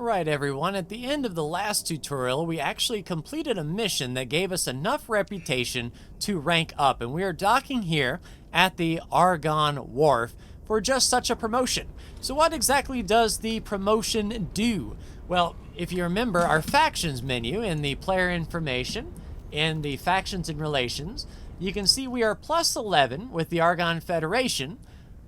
Alright everyone, at the end of the last tutorial, we actually completed a mission that gave us enough reputation to rank up, and we are docking here at the Argonne Wharf for just such a promotion. So what exactly does the promotion do? Well, if you remember our factions menu in the player information, in the factions and relations, you can see we are plus 11 with the Argonne Federation,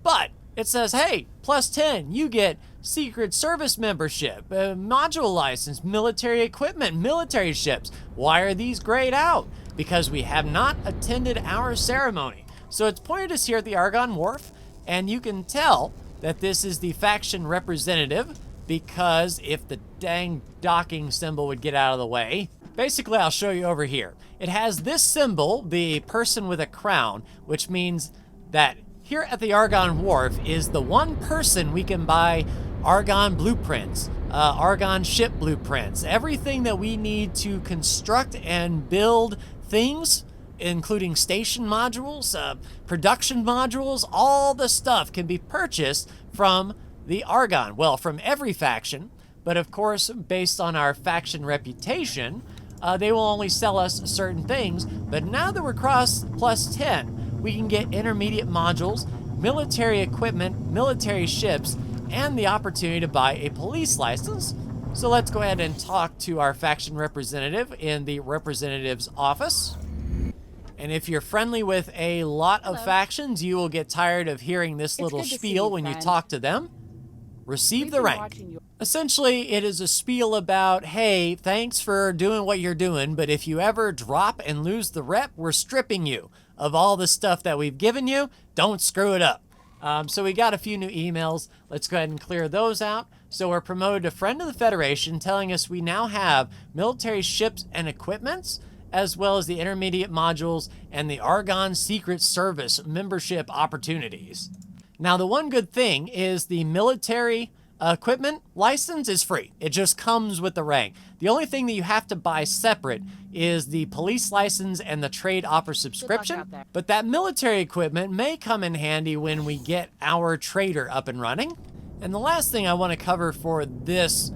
but it says, hey, plus 10, you get Secret Service membership, module license, military equipment, military ships. Why are these grayed out? Because we have not attended our ceremony. So it's pointed us here at the Argonne Wharf, and you can tell that this is the faction representative, because if the dang docking symbol would get out of the way. Basically, I'll show you over here. It has this symbol, the person with a crown, which means that here at the Argonne Wharf is the one person we can buy Argonne blueprints, Argonne ship blueprints, everything that we need to construct and build things, including station modules, production modules, all the stuff can be purchased from the Argonne. Well, from every faction, but of course, based on our faction reputation, they will only sell us certain things. But now that we're across plus 10, we can get intermediate modules, military equipment, military ships, and the opportunity to buy a police license. So let's go ahead and talk to our faction representative in the representative's office. And if you're friendly with a lot of factions, you will get tired of hearing this little spiel when you talk to them. Receive the rank. Essentially, it is a spiel about, hey, thanks for doing what you're doing, but if you ever drop and lose the rep, we're stripping you of all the stuff that we've given you. Don't screw it up. So we got a few new emails. Let's go ahead and clear those out. So we're promoted to Friend of the Federation, telling us we now have military ships and equipments, as well as the intermediate modules and the Argonne Secret Service membership opportunities. Now, the one good thing is the military equipment license is free. It just comes with the rank. The only thing that you have to buy separate is the police license and the trade offer subscription. But that military equipment may come in handy when we get our trader up and running. And the last thing I want to cover for this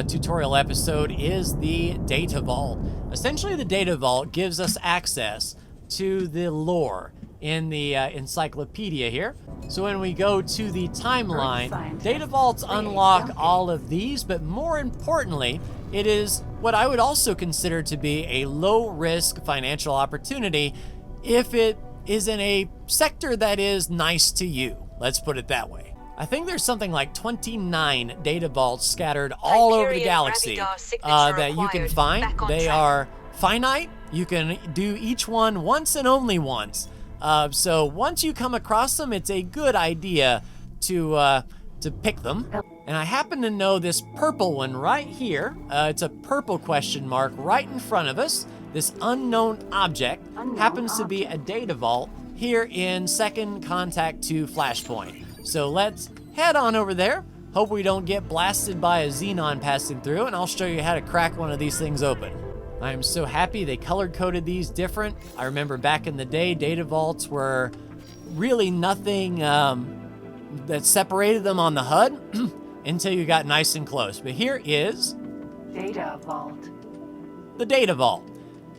tutorial episode is the data vault. Essentially, the data vault gives us access to the lore in the encyclopedia here. So when we go to the timeline, data vaults unlock all of these, but more importantly, it is what I would also consider to be a low-risk financial opportunity if it is in a sector that is nice to you. Let's put it that way. I think there's something like 29 data vaults scattered all over the galaxy that you can find. They are finite. You can do each one once and only once. So once you come across them, it's a good idea to pick them. And I happen to know this purple one right here. It's a purple question mark right in front of us. This unknown object happens to be a data vault here in Second Contact 2 Flashpoint. So let's head on over there. Hope we don't get blasted by a xenon passing through, and I'll show you how to crack one of these things open. I am so happy they color-coded these different. I remember back in the day, data vaults were really nothing that separated them on the HUD until you got nice and close. But here is Data vault. The data vault.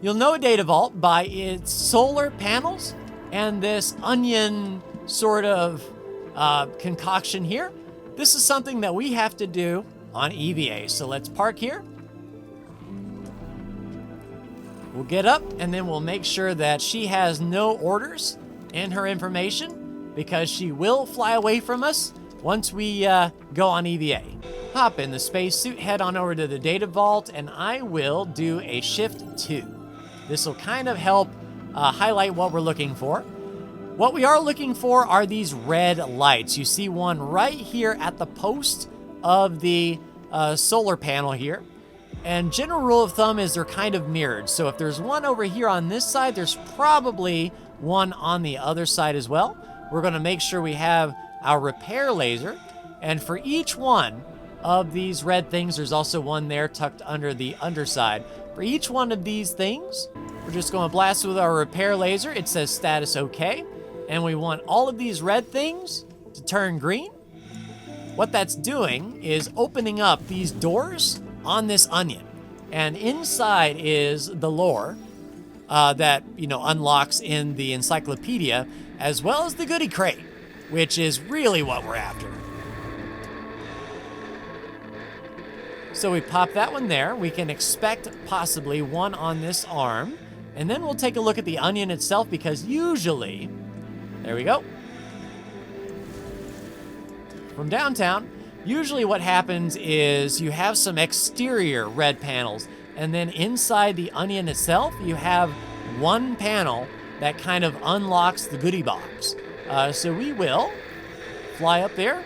You'll know a data vault by its solar panels and this onion sort of concoction here. This is something that we have to do on EVA. So let's park here. We'll get up, and then we'll make sure that she has no orders in her information, because she will fly away from us once we go on EVA. Hop in the spacesuit, head on over to the data vault, and I will do a shift 2. This will kind of help highlight what we're looking for. What we are looking for are these red lights. You see one right here at the post of the solar panel here. And general rule of thumb is they're kind of mirrored. So if there's one over here on this side, there's probably one on the other side as well. We're going to make sure we have our repair laser. And for each one of these red things, there's also one there tucked under the underside. For each one of these things, we're just going to blast with our repair laser. It says status OK. And we want all of these red things to turn green. what that's doing is opening up these doors on this onion. And inside is the lore that, unlocks in the encyclopedia, as well as the goodie crate, which is really what we're after. So we pop that one there. We can expect possibly one on this arm. And then we'll take a look at the onion itself, because usually, there we go. From downtown, usually what happens is you have some exterior red panels, and then inside the onion itself, you have one panel that kind of unlocks the goodie box. So we will fly up there,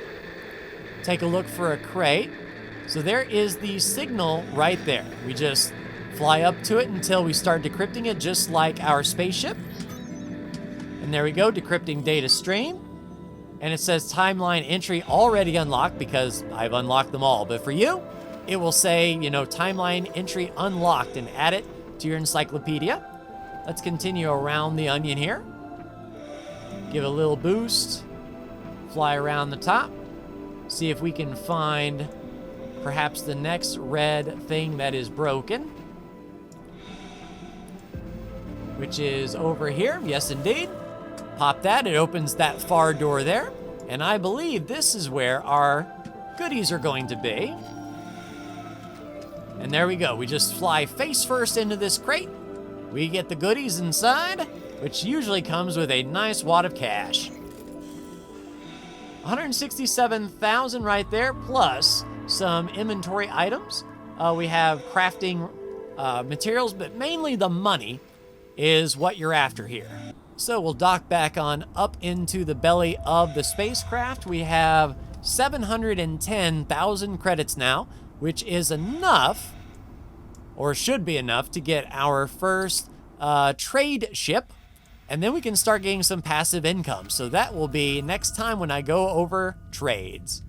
take a look for a crate. So there is the signal right there. We just fly up to it until we start decrypting it, just like our spaceship. And there we go, decrypting data stream. And it says timeline entry already unlocked, because I've unlocked them all. But for you, it will say, timeline entry unlocked, and add it to your encyclopedia. Let's continue around the onion here. Give it a little boost. Fly around the top. See if we can find perhaps the next red thing that is broken, which is over here. Yes, indeed. Pop that. It opens that far door there. And I believe this is where our goodies are going to be. And there we go. We just fly face first into this crate. We get the goodies inside, which usually comes with a nice wad of cash. 167,000 right there, plus some inventory items. We have crafting materials, but mainly the money is what you're after here. So we'll dock back on up into the belly of the spacecraft. We have 710,000 credits now, which is enough, or should be enough, to get our first trade ship. And then we can start getting some passive income. So that will be next time when I go over trades.